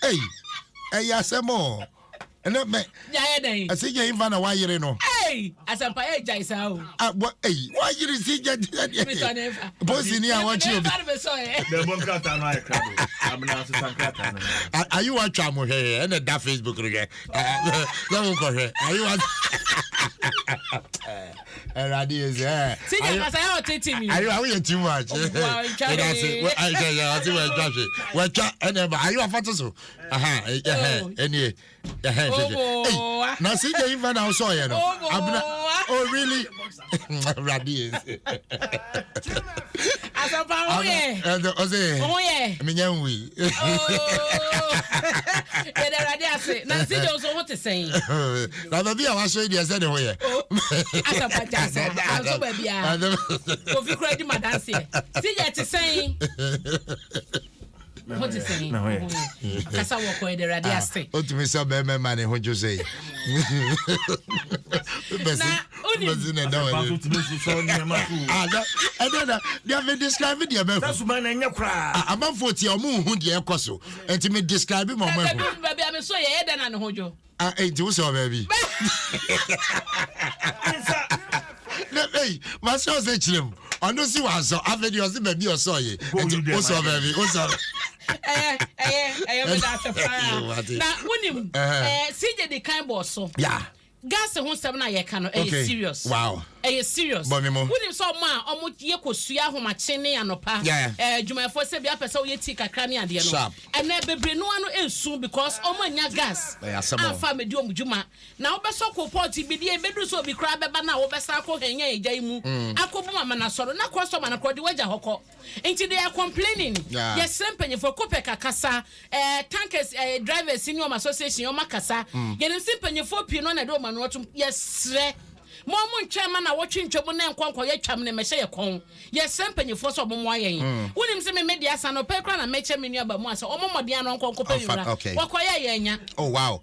Hey, asemo. And me. I say you invana why you know. Hey, as a pay jaisa. What? Hey, why you see that? Boss in here, I want you. The Boncata, I'm not Sankata. Are you watch Chamo here and that Facebook again? Are you watch? And is there. See, I teaching you. Are you too much? I are you a photo? Any. Now see the even I saw you. Oh really? Radius. As a power, yeah. Minyanwi. Now see those what to say. Now the I was saying yes anyway. As a pajasa, I'm so baby. If you credit my dance here. See that to say. What is saying? No, Kasa walk away the radiaste. What to me, some man, what you say? They have been describing the American man and your cry. I'm on 40 or more who the Ecoso, and to me describe him on my baby. I'm so yeah, then I know you. I ain't do so, baby. Hey, my son's a chim. I don't see what I have you as a baby or so ye. What's up, baby? What's up? I am a fire. Now, when you see the kind boss, so yeah. Gas and 1 year can serious. Wow. Serious. When you saw ma, almost yeko suya who my chinny and opa. Yeah. Juma for Sabia Peso ye take a cranny and the sharp. And never bring no one else soon because almost gas. I have family doom Juma. Now, Besoko party be the bedroom so be crab, but now Besako and Jaimu. Akobuma Manasoro, not cross on a quadriwaja hoko. Until they are complaining. Yes, Sempany for Kopeka Casa, tankers, drivers, senior association, or Macassa. Getting Simpany for Pinon and Roman. Yes, Momon chairman are watching Jobon and Conquer Cham and Messiah Con. Yes, Sempany for some wine. William Semi Media San or Pekran and Mecha Minia Bamas or Modiano Conco. Okay. Oh, wow.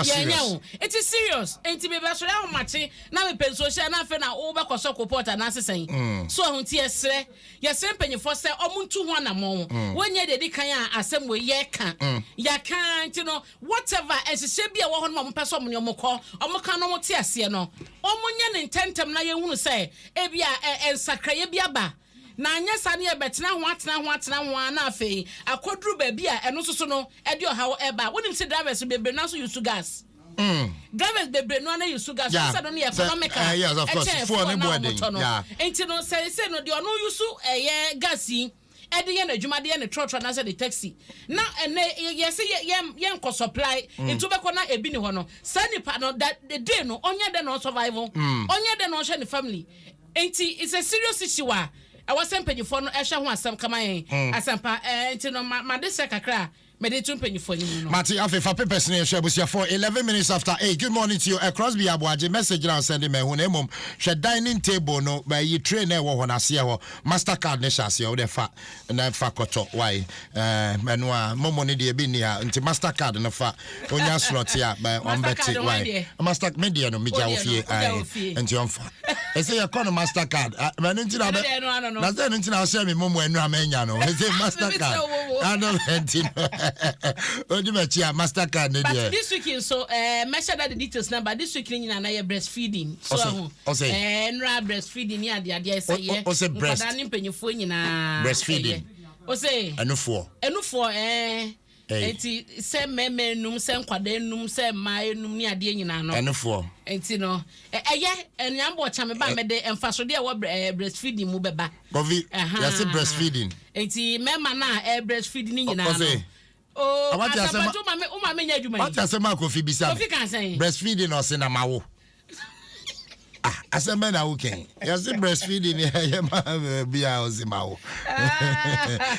Yeah, it is serious. Ain't to be best around matching. Now, we pencil share nothing over Cosco Port and answer saying. So, on TS, yes, Sempany for say, almost 2 1 more. When you're the Dicaya, assembly, ye can't. Ya can't, you know, whatever, as it should be a 1 person on your moko, or Mocano Tias, no. Omunian intentum, now you won't say, Ebia and Sacrabiaba. Na nyesa ne betena ho atena afi akodru ba bia eno soso no edio hawo eba wonim se drivers bebre na so use gas drivers bebre no na use gas so no economical yes of course for ne boarding yeah enti no say no de ono use gas yi ede ye na adwuma de ye ne trotro na say the taxi na ene ye say ye nko supply into be ko na ebi ni ho no sani pa no that the day no onye de no survival onye de no share the family enti it's a serious issue. I was sending you for no extra one some come in. Asampa, no, my desert kakra. Medicine for you. Mati, I for papers near Shabusia for 11 minutes after 8. Good morning to you. Crosby Abuaji message now sending me when mum. She dining table no by you train there when I see her Mastercard nation or the fat and then fakoto. Why? Menua, money de binia into Mastercard and a fat on your slot here by one betty. Why? Master media no media of ye and your fat. I say a corner Mastercard. Managing that's the internet. I'll say me mum when Rameniano. I say Mastercard. I don't Mastercard. But this week, so measure that the details number. This week, you know, breastfeeding. So, breastfeeding. Yeah, the idea is yeah. Also, breast. Breastfeeding. Also, enough. Enti se meme num se nkwade num se mai num ni ade nyina no enofo enti no enyambo cha me ba me de emfaso de wo breastfeeding mu beba covid yes breastfeeding enti mema na breastfeeding nyina no oh asaba to ma me nya adwuma what asema kofi bisa kofi kan say breastfeeding no se na mawo asema na okay yes breastfeeding ya ma bia ozimawo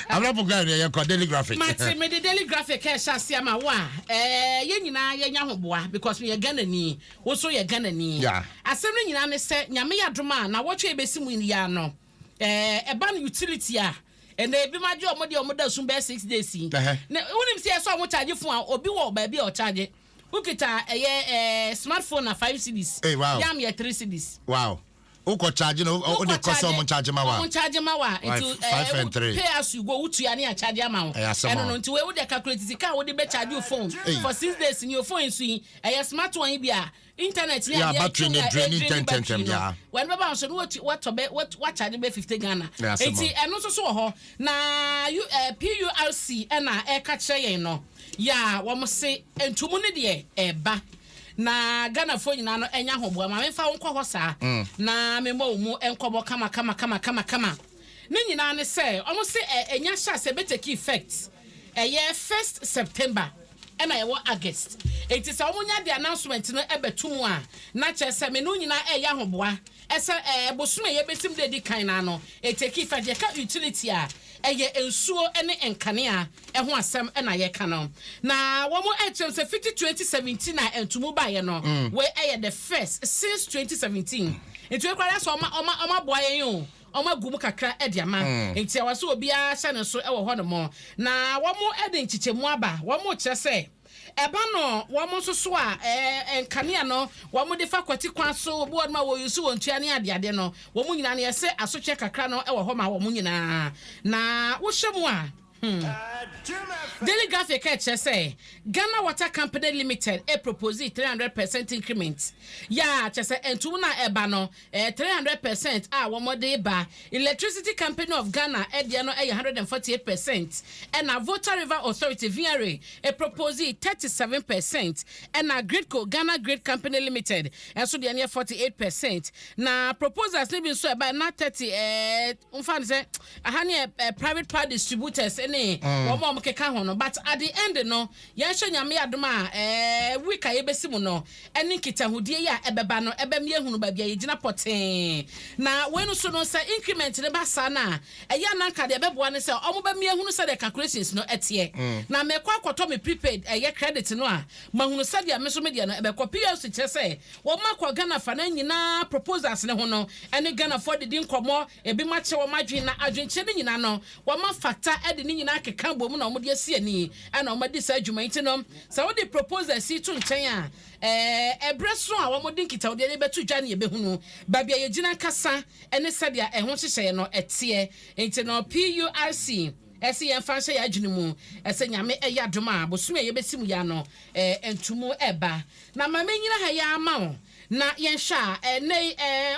I'm not going to daily graphic. Me the daily graphic shasi ama wa ye nyina ye nya hoboa because me ye Ghana ni wo so ye Ghana ni asem no nyina ne se nyame ya doma na wo twe ebesi mu ya no eba no utility a and they be my job omo soon be 6 days na wonim se so omo charge phone obi wo ba bi o charge ukita smartphone na 5 cedis wow. Yam ya 3 cedis wow Oko charge no o de cost on charge ma wa. On charge ma wa into 5 and 3. Pay as you go utu ya ni a charge amount. And no nti we would calculate the car would be charge your phone for 6 days in your phone so a smart one be internet yeah battery ne draining 10 yeah. When baba so what charge be 50 Ghana. Enti eno so ho na you PURC na e ka kire yen no. Ya wo mo se entumu ne de eba na Ghana fo nyina no enya hobo ma memfa wo nkọ ho saa na membo mu enkobo kama ne nyina ne se omo se enya sha se beteki effect eye 1st September ena ye wo August it is omo nya the announcement no ebetum a na che se me no nyina eya hoboa ese bosume ye besim de di kan na no eteki effect ye ka utility a eye ensuo ene enkanea ho asem na ye ka no na wo mo etem se 2017 na entumu ba ye no we eye the first since 2017 etu ekwara so oma boa ye yo oma gumu kakra ediama enti awaso obi a hye ne so ewo ho no mo na wo mo ede nchichemu aba wo mo kire se eba no wo mo soso a enkanea no wo mo defa kwati kwan so obi odma wo yusu wontua ne ade no wo mo nyina ne yese asotwe kakra no ewo ho ma wo mo nyina na wo hyemu a Daily Graphic say Ghana Water Company Limited propose 300% increment. Yeah, just entu na eba no 300% wo mo de ba. Electricity Company of Ghana dia no 148% and a Volta River Authority VRA propose 37% and a Gridco Ghana Grid Company Limited so dia near 48%. Na proposals ni bin so eba na 30 umfa say ahani private power distributors womo keka ho no but at the end no ya hwe nyame adom a week a yebesimu no eni kitahudie ya ebeba no ebem ye hunu ba bia yegina poten na wenu so no say increment ne ba sa na eya na nka de ebeboa ne say omo ba mie hunu say the calculations no etie na mekwa akoto me prepaid eye credit no a mahunu say dia me so media no ebekọ PLC che say wo makọ Ghana fa na nyina proposals ne ho no eni Ghana for the din komo ebi ma che wo madwen na adwenche ne nyina no wo ma factor edi ne nyina keka bom na omode asi ani ana omade sa adwuma nti no sa wo de proposal si to nchen a ebreso a wo mode nkita wo de betu dwa ne yebehunu ba bia yegina kasa ene sadia ehwo hyehye no etie nti no PURC ese yen fanhye ya adwene mu ese nyame eya doma bosume yebesimu ya no entumu eba na mamenyina ha ya ama na yen hwa nei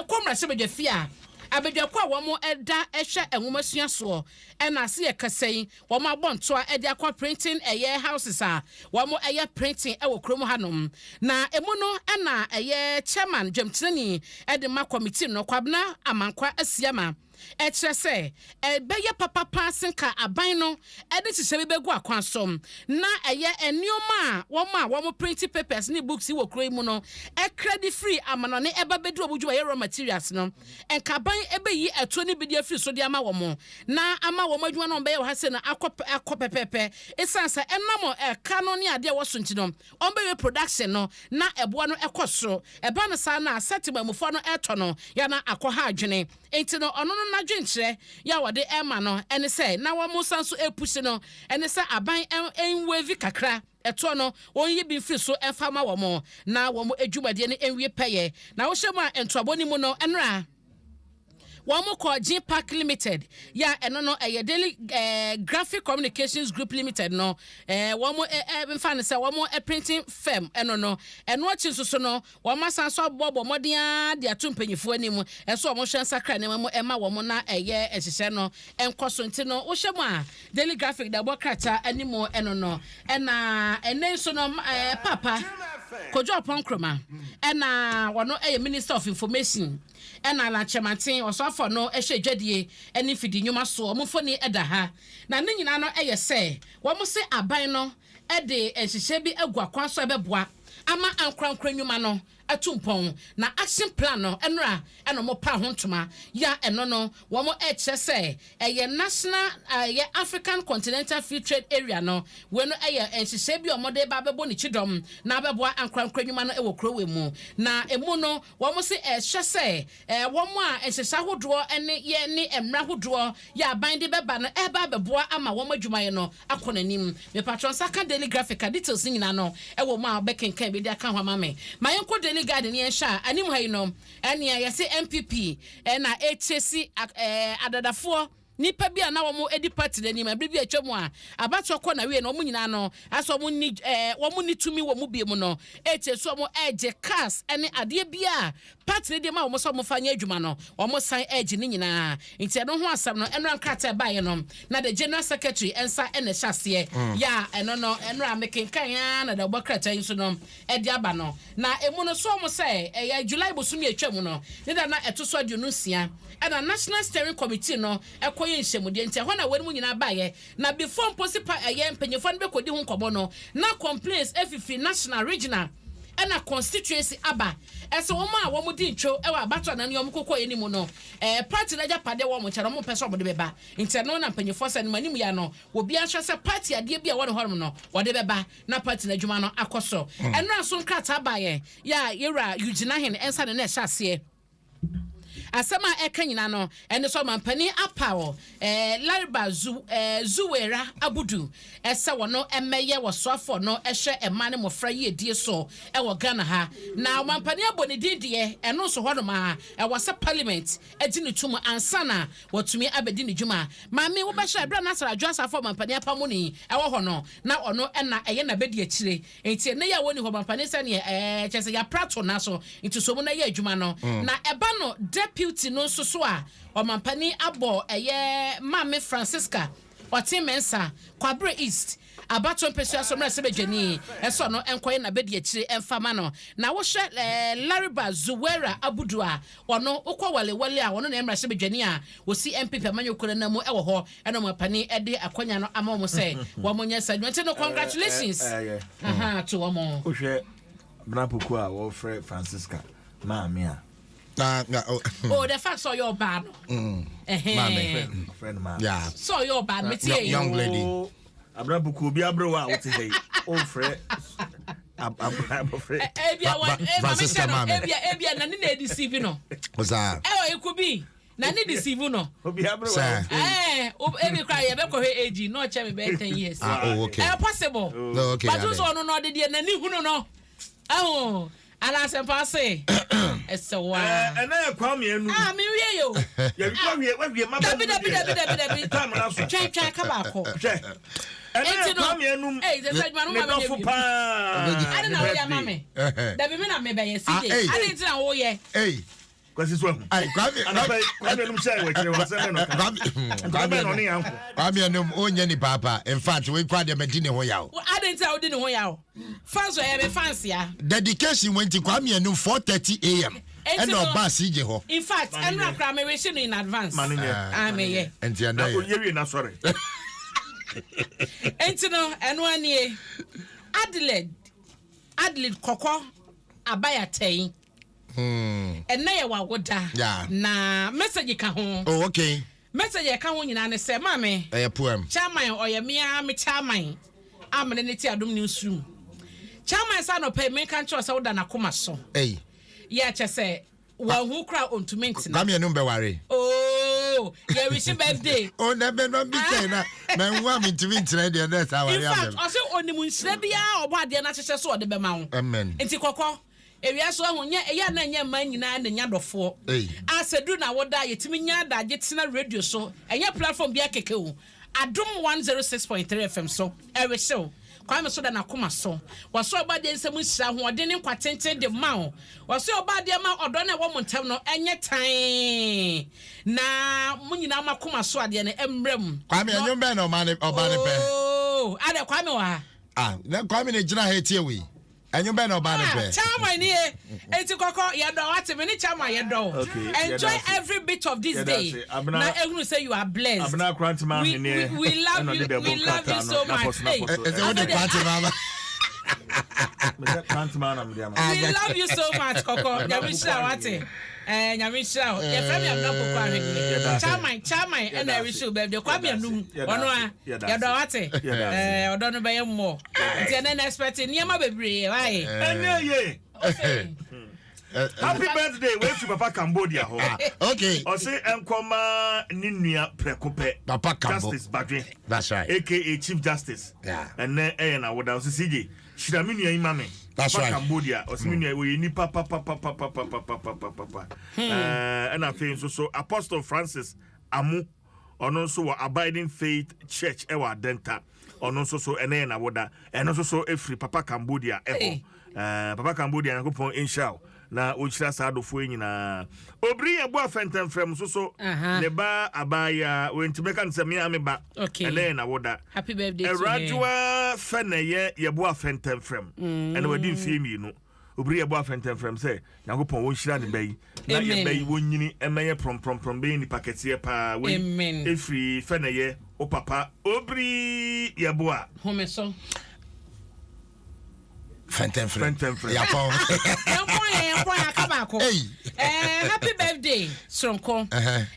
komra sebedwafia abedwakwa wo mo eda ehwe enwomasuya so ena se ye kasai wo mo abonto a ede akwa printing houses a wo mo printing ewo krom hanom na emu no ena chairman dwamtirani ede ma committee no kwabna amankwa asiama se beye papa pasenka aban no ede hihye begu akwansom na enioma wo mo printing papers ni books wo kro mu no credit free amanone eba bedu obudwa raw materials no enka ebeyi eto ni bidia free so de ama wo mo na ama wo madwuma no be ha se na akọpepepe esansa enamo kano ni ade wo so ntino ombe production no na ebo no ekosoro eba no sa na setima mufo no eto no ya na akọha adwene entino ono no na dwenkyere ya wode ema no ene se na wo mo sanso epusi no ene se aban enwevi kakra eto no onye bi free so efama wo mo na wo mo adwumade ne enwie peye na wo hyemu a entoaboni mu no enra Wamo called G Park Limited. Ya no Daily Graphic Communications Group Limited no. Wamo fan say wamo printing firm no. And watching so no. Wama sanso bobo modia dia tumpanyifo anim. Enso wamo hwan sakra ne mo ema wamo na ehye no. Enkoso nti no wo hyemu a Daily Graphic da bokrata animo no. Ena enen so no papa Kojo Ponkroma. Ena wono Minister of Information. Ena la chematin osafo no ehwe dwadie eni fidi nyuma so omfo ni eda ha na ne nyina no se wo mo se aban no ede ehihye bi agua kwanso ebeboa ama ankrankra nyuma no atumpon na action plan no enra eno mo pa hontoma ya eno no wo mo se national African Continental Free Trade Area no we no ehihye bi omode ba bebo ni chidom na beboa ankrankra nyuma no ewo krowe mu na emu no wo mo se se wo mo a ehihye hodo ene ye ni emra hodo ya ban de beba no eba beboa ama wo madwumaye no akonanim me patron saka Daily Graphic details nyina no ewo mo a bekenkan bi de aka ho ama me mayenko Family Garden yen sha anim ha yinom ene ya se MPP na HC adadafo nipa bia na wo edi party ni ma bibia atwam a abato kɔ na we na wo nyina no aso wo ni tumi wo mu bie mu no so mo eje cars ene ade bia party de ma wo so mo fanya adwuma no wo san eje ni nyina nti no ho asam no enra nkrata ba ye no na the general secretary ensa ene hyase ya eno no enra mekenkan ya na da bokrata yin so no edi aba no na emu no so mo say July bosumi atwam no ne da na etoso aduonu sia ena National Steering Committee no ekoye nhyemude nti ho na wani mu nyina baye na before possible mpanyefo no bekodi ho nkobo no na complaints efifi national regional ena constituency aba ese wo ma wo mu di ntwo e wa abato na ne yom kokoye ni mu no party na japade wo mo kyere mo pese obo de beba nti no na mpanyefo se ne manim ya no wo bia hwe se party ade bia wo ne horom no wo de beba na party na dwuma no akoso enra so nkrata baye ya yera Eugene Ahen ensa ne na hyase asama eka nyina no ene so mampani apawo Lariba Zuwera Abudu ese wono emeye wosoafo no ehwe emane mofra ye die so e wo Ghana ha na mampani aboni didie eno so hono ma e wose parliament edi ne tum ansana wotumi abedi ne dwuma maame wo behwe abra na sara adwasafo mampani apamuni e wo hono na ono ena eye na bedi akire enti ne ya woni ho mampani se ne chese ya prato na so enti so mu na ye adwuma no na eba no deputy no so a omampani abo Mame Francisca Otimensa Kwabre East abato mpesua so mra sebedwani eso no enkoye na bedi akire emfama no na wo hwe Lariba Zuwera Abudu a wono ukwa wale a wono na mra sebedwani a wosi MPP amanyokora na mu ewo ho eno mapani ede akonya no ama mo se wo monya sadwante no congratulations to wo mo wo hwe Brapoku a wo frɛ Francisca Mame a oh, the fact so you're bad. Friend man. Yeah. So you're bad, me young lady. Abrabuku be abrowa what say? Oh, friend. Francisca Mame. Ebia na ni deceive no. What's that? It could be. Na ni deceive no. Obi abrowa. Ebi cry ye be ko he age no che me be 10 years. Oh, okay. Possible. No, okay. But so no de na ni hunu no. Oh. Ala se passe. Eso wa. Na kwame enu. Me wie yo. Ya wie ma ba. Dabi. Twa ka ba ko. Na kwame enu. Ze say ma no ma be. I don't know ya mame. Dabi me na me be ye CJ. I didn't know wo ye. Kwasi so hu. Ai kwame enu say we kire wasem no ka. Kwame no ne yanko. Kwame enu onye ni papa. In fact, we kwa de medine ho yawo. I didn't tell di ne ho yawo. Fans we be fans ya. Dedication went to Kwame enu 4:30 AM. And no bus CJ ho. In fact, I'm not cramming in advance. I'm a and you know you na sorry. Entino and 1 year Adelaide Koko Abaya Tay. And na wa woda. Yeah. Na message ka ho. Oh, okay. Message ka ho nyina ne se mame. Poem. Chairman oya mia me chairman. Amene ne ti Adom newsroom. Chairman sa no pay me kan cho se woda na koma so. Hey. Yeah, say well who crowd on to maintain. Come here, no be worry. Oh, yeah, we see birthday. Oh, never be saying that. Man, want me to be today. That's how I am. In fact, I say on the moon, Slabia or what the other so the Bemau. Amen. And Tikoko. If you are so on ya man, you and the yard for. I said, do now what die to me that gets in a radio so, and your platform be a keko. Adom 106.3 FM so, every show. Kwame so da na koma so waso oba de nsem hira ho ode ne kwatenten de ma waso oba de ma odo na wo montam no enye tan na munyina ma koma so ade ne emrem Kwame anyum be na oba ne pe oh ade Kwame wa na Kwame ne gina ha tie we anyum be na oba ne pe chama ni e enti kokko ye do what me ni chama ye do enjoy every bit of this day na ehunu say you are blessed abna grant man here we love you so much hey we love you so much Koko nyamisha wate nyamisha ye frame am na Koko ahwe chama and I wish you baby Kwame anum ono a ye do wate odo no be ye mo nti na expect niam bebre why enye Happy birthday, wait to Papa Cambodia. Okay. Or say Enkoma Ninia Precope. Papa Justice Badwe. That's right. AKA Chief Justice. Yeah. And then I would also CJ. Shidaminia Imame. That's right. Cambodia. Or Siminia, we need papa. And I feel so Apostle Francis Amu. On also Abiding Faith Church Ewa Denta. On also so Ene Woda. And also so every Papa Cambodia ever. Papa Cambodia and go inshallah. Na ochira sado fo nyina obri ebo afentem frem so ne ba abaya wentimeka nsem ya me ba ele na woda happy birthday to Radua feneye yebo afentem frem ene wadi mfie mi no obri ebo afentem frem say yakopon wo hira ne bayi na ye bayi wonyini emeye prom be ni pakete pa we efri feneye o papa obri yebo a homeso Fenton. Yapon. Happy birthday, Stronko.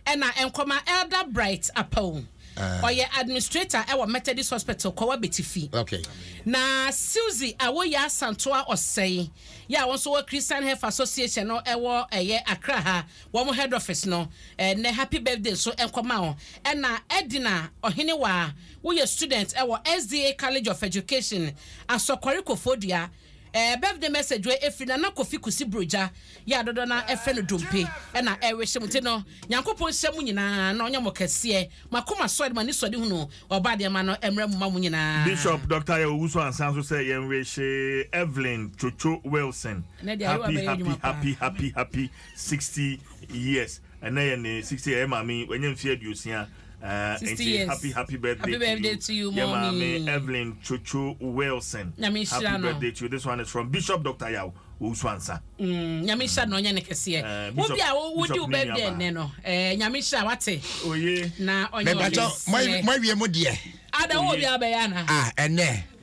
And I am Elder Bright Apple. Or your administrator, our Methodist Hospital, Kowa Betifi. Okay. Na Susie, Awoya Santua or say, ya also a Christian Health Association or a year Accra, one more head office no, and happy birthday so Enkomao. And na Edina or Hinewa, we a student, our SDA College of Education, and so Korikofodia. Birthday message we efina na kofi kusi broja ya dodo na efe no dompe e na ewe hyemute no nyankopon hyemu nyina na onyamo kase makoma soide mani sode hunu obade ma no emra mu mamu nyina Bishop Dr. Owusu Ansan so say yenwe she Evelyn Chocho Wilson happy 60 years and na 60 years mami wenye mfie aduosia 60 years. Happy birthday to you, mommy. Evelyn Chocho Wilson. Happy birthday to you. This one is from Bishop Dr. Yao Uswansa. Nyamisha no nya nekese. Wo bia wo do birthday ne no. Nyamisha wate. Oye. Na onye. Me bacho, my wie mo die. Ada wo bia be ya na. Ene.